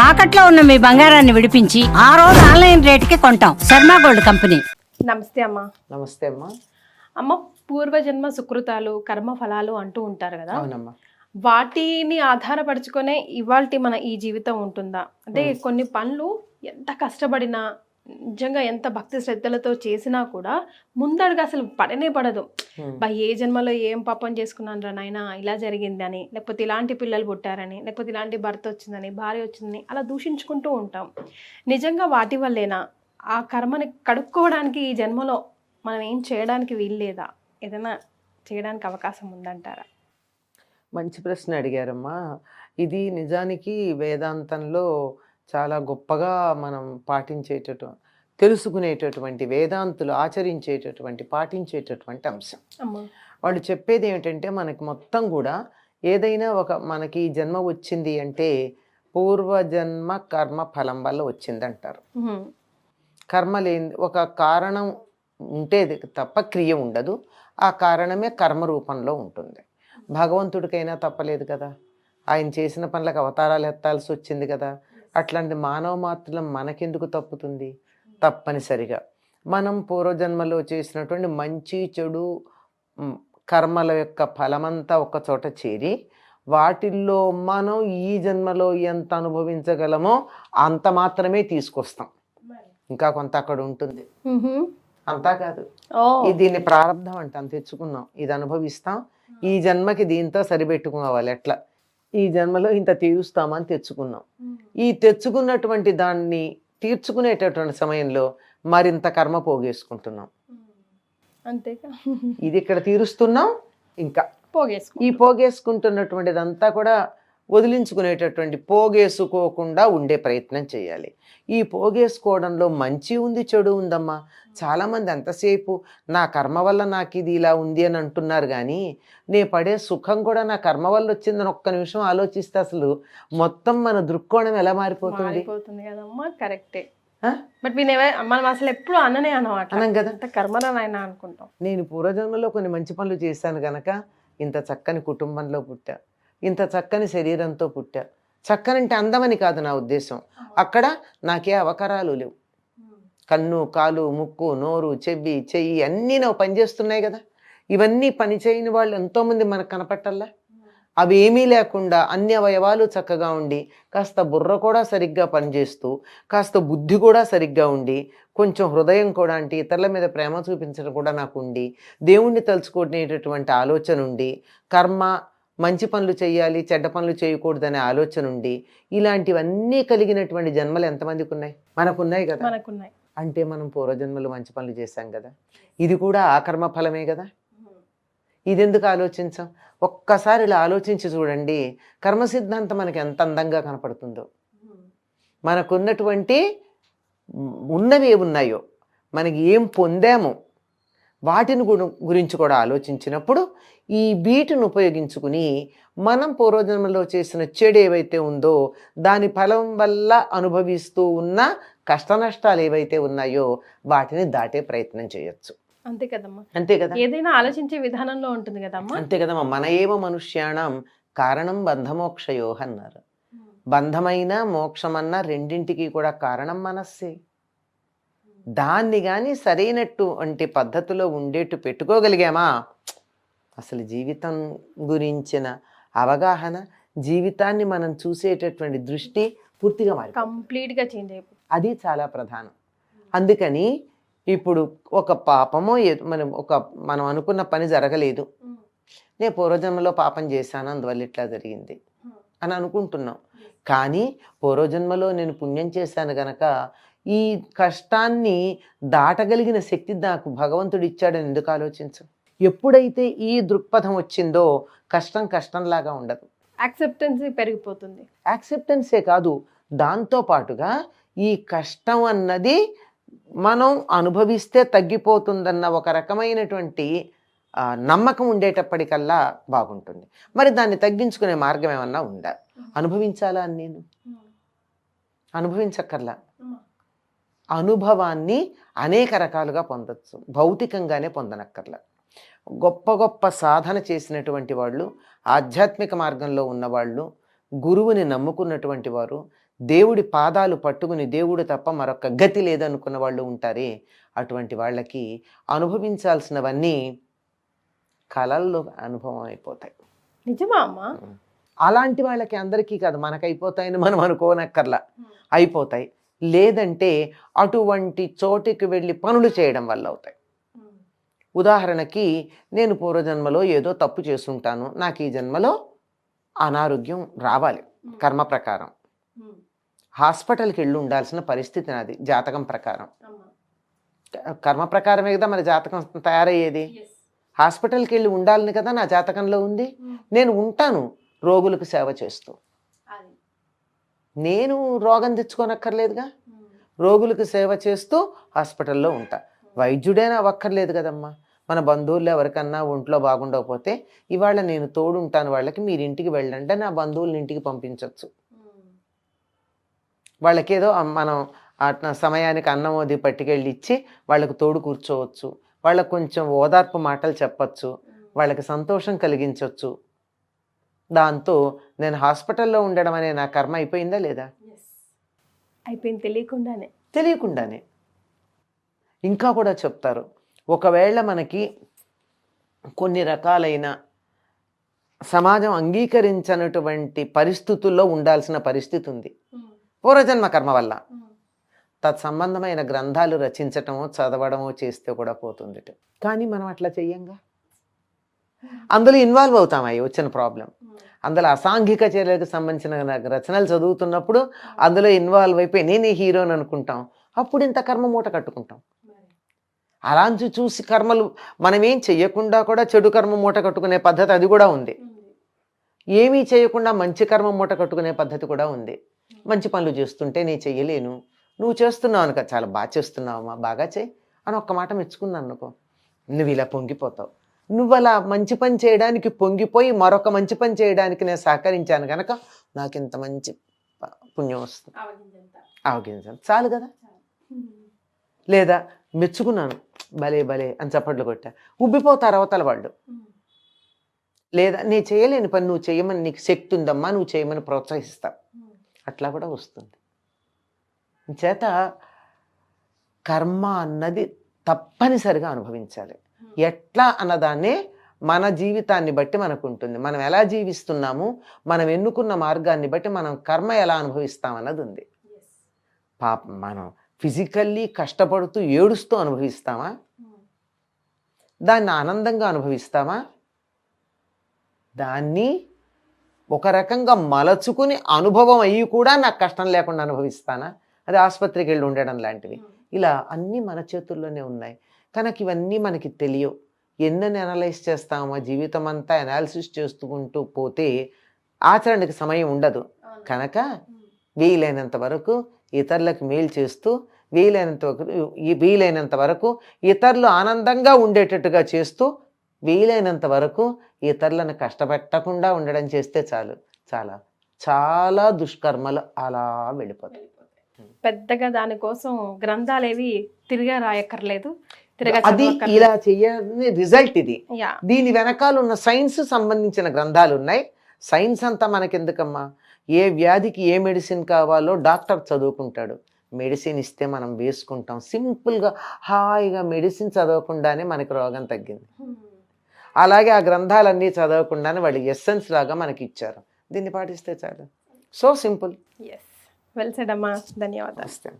తాకట్లో ఉన్న మీ బంగారాన్ని విడిపించి ఆ రోజు ఆన్లైన్ రేటుకి కొంటాం. Sharma gold company. నమస్తే అమ్మా. నమస్తే అమ్మా. అమ్మ, పూర్వజన్మ సుకృతాలు కర్మ ఫలాలు అంటూ ఉంటారు కదా. అవునమ్మా. వాటిని ఆధారపరుచుకొనే ఇవాల్టి మన ఈ జీవితం ఉంటుందా? అంటే కొన్ని పనులు ఎంత కష్టపడినా, నిజంగా ఎంత భక్తి శ్రద్ధలతో చేసినా కూడా ముందడుగు అసలు పడనే పడదు. ఏ జన్మలో ఏం పాపం చేసుకున్నాను రా నాయనా, ఇలా జరిగింది అని, లేకపోతే ఇలాంటి పిల్లలు పుట్టారని, లేకపోతే ఇలాంటి భర్త వచ్చిందని, భార్య వచ్చిందని అలా దూషించుకుంటూ ఉంటాం. నిజంగా వాటి వల్లేనా ఆ కర్మని కడుక్కోవడానికి ఈ జన్మలో మనం ఏం చేయడానికి వీల్లేదా? ఏదైనా చేయడానికి అవకాశం ఉందంటారా? మంచి ప్రశ్న అడిగారమ్మా. ఇది నిజానికి వేదాంతంలో చాలా గొప్పగా మనం తెలుసుకునేటటువంటి వేదాంతులు ఆచరించేటటువంటి పాటించేటటువంటి అంశం. వాళ్ళు చెప్పేది ఏమిటంటే మనకి మొత్తం కూడా ఏదైనా మనకి జన్మ వచ్చింది అంటే పూర్వజన్మ కర్మ ఫలం వల్ల వచ్చిందంటారు. కర్మ లేని ఒక కారణం ఉంటే తప్ప క్రియ ఉండదు. ఆ కారణమే కర్మ రూపంలో ఉంటుంది. భగవంతుడికైనా తప్పలేదు కదా, ఆయన చేసిన పనులకు అవతారాలు ఎత్తాల్సి వచ్చింది కదా. అట్లాంటి మానవ మాత్రం మనకెందుకు తప్పుతుంది? తప్పనిసరిగా మనం పూర్వజన్మలో చేసినటువంటి మంచి చెడు కర్మల యొక్క ఫలమంతా ఒక చోట చేరి వాటిల్లో మనం ఈ జన్మలో ఎంత అనుభవించగలమో అంత మాత్రమే తీసుకొస్తాం. ఇంకా కొంత అక్కడ ఉంటుంది. అంతా కాదు, దీన్ని ప్రారంధం అంటాం. తెచ్చుకున్నాం, ఇది అనుభవిస్తాం, ఈ జన్మకి దీంతో సరిపెట్టుకోవాలి, ఎట్లా ఈ జన్మలో ఇంత తీరుస్తామని తెచ్చుకున్నాం. ఈ తెచ్చుకున్నటువంటి దాన్ని తీర్చుకునేటటువంటి సమయంలో మరింత కర్మ పోగేసుకుంటున్నాం. అంతేగా, ఇది ఇక్కడ తీరుస్తున్నాం, ఇంకా ఈ పోగేసుకుంటున్నటువంటిదంతా కూడా వదిలించుకునేటటువంటి, పోగేసుకోకుండా ఉండే ప్రయత్నం చేయాలి. ఈ పోగేసుకోవడంలో మంచి ఉంది, చెడు ఉందమ్మా. చాలామంది ఎంతసేపు నా కర్మ వల్ల నాకు ఇది ఇలా ఉంది అని అంటున్నారు, కానీ నే పడే సుఖం కూడా నా కర్మ వల్ల వచ్చిందని ఒక్క నిమిషం ఆలోచిస్తే అసలు మొత్తం మన దృక్కోణం ఎలా మారిపోతుంది కదమ్మా. కరెక్టే. బట్ మనం అసలు ఎప్పుడు అనం కదా, కర్మరాయన అనుకుంటాం. నేను పూర్వజన్మలో కొన్ని మంచి పనులు చేశాను గనక ఇంత చక్కని కుటుంబంలో పుట్టా, ఇంత చక్కని శరీరంతో పుట్టా. చక్కనంటే అందమని కాదు నా ఉద్దేశం. అక్కడ నాకే అవకరాలు లేవు. కన్ను, కాలు, ముక్కు, నోరు, చెవి, చెయ్యి అన్నీ నాకు పనిచేస్తున్నాయి కదా. ఇవన్నీ పని చేయని వాళ్ళు ఎంతోమంది మనకు కనపట్టల్లా. అవి ఏమీ లేకుండా అన్ని అవయవాలు చక్కగా ఉండి, కాస్త బుర్ర కూడా సరిగ్గా పనిచేస్తూ, కాస్త బుద్ధి కూడా సరిగ్గా ఉండి, కొంచెం హృదయం కూడా అంటే ఇతరుల మీద ప్రేమ చూపించడం కూడా నాకు ఉండి, దేవుణ్ణి తలుచుకునేటటువంటి ఆలోచన ఉండి, కర్మ మంచి పనులు చేయాలి, చెడ్డ పనులు చేయకూడదనే ఆలోచన ఉండి, ఇలాంటివన్నీ కలిగినటువంటి జన్మలు ఎంతమందికి ఉన్నాయి? మనకున్నాయి కదా. మనకున్నాయి అంటే మనం పూర్వజన్మలు మంచి పనులు చేశాం కదా. ఇది కూడా ఆ కర్మ ఫలమే కదా. ఇది ఎందుకు ఆలోచించాం? ఒక్కసారి ఇలా ఆలోచించి చూడండి, కర్మ సిద్ధాంతం మనకి ఎంత అందంగా కనపడుతుందో. మనకున్నటువంటి ఉన్నవి ఏమున్నాయో, మనకి ఏం పొందామో వాటిని గురించి కూడా ఆలోచించినప్పుడు ఈ వీటిని ఉపయోగించుకుని మనం పూర్వజన్మలో చేసిన చెడు ఏవైతే ఉందో దాని ఫలం వల్ల అనుభవిస్తూ ఉన్న కష్ట నష్టాలు ఏవైతే ఉన్నాయో వాటిని దాటే ప్రయత్నం చేయొచ్చు. అంతే కదమ్మా. అంతే కదా, ఏదైనా ఆలోచించే విధానంలో ఉంటుంది కదమ్మా. అంతే కదమ్మా. మన ఏవ మనుష్యాణం కారణం బంధమోక్షయో అన్నారు. బంధమైన మోక్షమన్న రెండింటికి కూడా కారణం మనస్సే. దాన్ని కానీ సరైనటువంటి పద్ధతిలో ఉండేట్టు పెట్టుకోగలిగామా, అసలు జీవితం గురించిన అవగాహన, జీవితాన్ని మనం చూసేటటువంటి దృష్టి పూర్తిగా మారి కంప్లీట్గా చేంజ్ అయిపోతుంది. అది చాలా ప్రధానం. అందుకని ఇప్పుడు ఒక పాపమో మనం అనుకున్న పని జరగలేదు, నేను పూర్వజన్మలో పాపం చేశాను అందువల్ల ఇట్లా జరిగింది అని అనుకుంటున్నాం. కానీ పూర్వజన్మలో నేను పుణ్యం చేశాను గనక ఈ కష్టాన్ని దాటగలిగిన శక్తి నాకు భగవంతుడు ఇచ్చాడని ఎందుకు ఆలోచించు? ఎప్పుడైతే ఈ దృక్పథం వచ్చిందో కష్టం కష్టంలాగా ఉండదు, యాక్సెప్టెన్సీ పెరిగిపోతుంది. యాక్సెప్టెన్సే కాదు, దాంతో పాటుగా ఈ కష్టం అన్నది మనం అనుభవిస్తే తగ్గిపోతుందన్న ఒక రకమైనటువంటి నమ్మకం ఉండేటప్పటికల్లా బాగుంటుంది. మరి దాన్ని తగ్గించుకునే మార్గం ఏమన్నా ఉందా? అనుభవించాలా అని నేను అనుభవించక్కర్లా. అనుభవాన్ని అనేక రకాలుగా పొందొచ్చు, భౌతికంగానే పొందనక్కర్లా. గొప్ప గొప్ప సాధన చేసినటువంటి వాళ్ళు, ఆధ్యాత్మిక మార్గంలో ఉన్నవాళ్ళు, గురువుని నమ్ముకున్నటువంటి వారు దేవుడి పాదాలు పట్టుకుని దేవుడు తప్ప మరొక గతి లేదనుకున్న వాళ్ళు ఉంటారే, అటువంటి వాళ్ళకి అనుభవించాల్సినవన్నీ కళల్లో అనుభవం అయిపోతాయి. నిజమా అమ్మా? అలాంటి వాళ్ళకి అందరికీ కాదు, మనకు అయిపోతాయని మనం అనుకోనక్కర్లా, అయిపోతాయి. లేదంటే అటువంటి చోటికి వెళ్ళి పనులు చేయడం వల్ల అవుతాయి. ఉదాహరణకి నేను పూర్వజన్మలో ఏదో తప్పు చేసుంటాను, నాకు ఈ జన్మలో అనారోగ్యం రావాలి కర్మ ప్రకారం, హాస్పిటల్కి వెళ్ళి ఉండాల్సిన పరిస్థితి నాది జాతకం ప్రకారం. కర్మ ప్రకారమే కదా మన జాతకం తయారయ్యేది. హాస్పిటల్కి వెళ్ళి ఉండాలని కదా నా జాతకంలో ఉంది. నేను ఉంటాను రోగులకు సేవ చేస్తూ, నేను రోగం తెచ్చుకోనక్కర్లేదుగా, రోగులకు సేవ చేస్తూ హాస్పిటల్లో ఉంటా. వైద్యుడైనా అవ్వక్కర్లేదు కదమ్మా. మన బంధువుల్లో ఎవరికన్నా ఒంట్లో బాగుండకపోతే ఇవాళ నేను తోడుంటాను వాళ్ళకి, మీరు ఇంటికి వెళ్ళండి, నా బంధువుల్ని ఇంటికి పంపించవచ్చు. వాళ్ళకేదో మనం సమయానికి అన్నం అది పట్టుకెళ్ళి ఇచ్చి వాళ్ళకు తోడు కూర్చోవచ్చు, వాళ్ళకు కొంచెం ఓదార్పు మాటలు చెప్పచ్చు, వాళ్ళకి సంతోషం కలిగించవచ్చు. దాంతో నేను హాస్పిటల్లో ఉండడం అనే నా కర్మ అయిపోయిందా లేదా? అయిపోయింది, తెలియకుండానే. ఇంకా కూడా చెప్తారు, ఒకవేళ మనకి కొన్ని రకాలైన సమాజం అంగీకరించినటువంటి పరిస్థితుల్లో ఉండాల్సిన పరిస్థితి ఉంది పూర్వజన్మ కర్మ వల్ల, తత్సంబంధమైన గ్రంథాలు రచించటమో చదవడమో చేస్తే కూడా పోతుంది. కానీ మనం అట్లా చెయ్యంగా, అందులో ఇన్వాల్వ్ అవుతామయ్యి వచ్చిన ప్రాబ్లం. అందులో అసాంఘిక చర్యలకు సంబంధించిన రచనలు చదువుతున్నప్పుడు అందులో ఇన్వాల్వ్ అయిపోయి నేనే హీరోని అనుకుంటాం, అప్పుడు ఇంత కర్మ మూట కట్టుకుంటాం. అలాంటి చూసి కర్మలు మనం ఏం చెయ్యకుండా కూడా చెడు కర్మ మూట కట్టుకునే పద్ధతి అది కూడా ఉంది. ఏమీ చేయకుండా మంచి కర్మ మూట కట్టుకునే పద్ధతి కూడా ఉంది. మంచి పనులు చేస్తుంటే నేను చెయ్యలేను, నువ్వు చేస్తున్నావు అనుకో, చాలా బాగా చేస్తున్నావమ్మా, బాగా చేయి అని ఒక్క మాట మెచ్చుకున్నాను అనుకో, నువ్వు ఇలా పొంగిపోతావు. నువ్వు అలా మంచి పని చేయడానికి పొంగిపోయి మరొక మంచి పని చేయడానికి నేను సహకరించాను కనుక నాకు ఇంత మంచి పుణ్యం వస్తుంది, ఆవగించాను చాలు కదా. లేదా మెచ్చుకున్నాను, భలే భలే అని చప్పట్లు కొట్టా, ఉబ్బిపోతారు అవతల వాళ్ళు. లేదా నేను చేయలేని పని నువ్వు చేయమని, నీకు శక్తి ఉందమ్మా నువ్వు చేయమని ప్రోత్సహిస్తావు, అట్లా కూడా వస్తుంది. చేత కర్మ అన్నది తప్పనిసరిగా అనుభవించాలి. ఎట్లా అన్నదాన్నే మన జీవితాన్ని బట్టి మనకు ఉంటుంది. మనం ఎలా జీవిస్తున్నాము, మనం ఎన్నుకున్న మార్గాన్ని బట్టి మనం కర్మ ఎలా అనుభవిస్తామన్నది ఉంది. మనం ఫిజికల్లీ కష్టపడుతూ ఏడుస్తూ అనుభవిస్తామా, దాన్ని ఆనందంగా అనుభవిస్తామా, దాన్ని ఒక రకంగా మలచుకుని అనుభవం అయ్యి కూడా నాకు కష్టం లేకుండా అనుభవిస్తానా, అది ఆసుపత్రికి వెళ్ళి ఉండడం లాంటివి. ఇలా అన్నీ మన చేతుల్లోనే ఉన్నాయి కనుక ఇవన్నీ మనకి తెలియవు. ఎన్నని అనలైజ్ చేస్తామో, జీవితం అంతా అనాలిసిస్ చేసుకుంటూ పోతే ఆచరణకి సమయం ఉండదు. కనుక వీలైనంత వరకు ఇతరులకు మేలు చేస్తూ, వీలైనంత వరకు ఇతరులు ఆనందంగా ఉండేటట్టుగా చేస్తూ, వీలైనంత వరకు ఇతరులను కష్టపెట్టకుండా ఉండడం చేస్తే చాలు. చాలా దుష్కర్మలు అలా వెళ్ళిపోతాయి. పెద్దగా దానికోసం గ్రంథాలేవి తిరిగా రాయక్కర్లేదు, అది ఇలా చెయ్యాలని రిజల్ట్ ఇది. దీని వెనకాల ఉన్న సైన్స్ సంబంధించిన గ్రంథాలు ఉన్నాయి. సైన్స్ అంతా మనకెందుకమ్మా, ఏ వ్యాధికి ఏ మెడిసిన్ కావాలో డాక్టర్ చదువుకుంటాడు, మెడిసిన్ ఇస్తే మనం వేసుకుంటాం. సింపుల్గా హాయిగా మెడిసిన్ చదవకుండానే మనకి రోగం తగ్గింది. అలాగే ఆ గ్రంథాలన్నీ చదవకుండానే వాళ్ళు ఎస్సెన్స్ లాగా మనకి ఇచ్చారు, దీన్ని పాటిస్తే చాలు. So simple. వెల్ సెడ్ అమ్మా, ధన్యవాదాలు.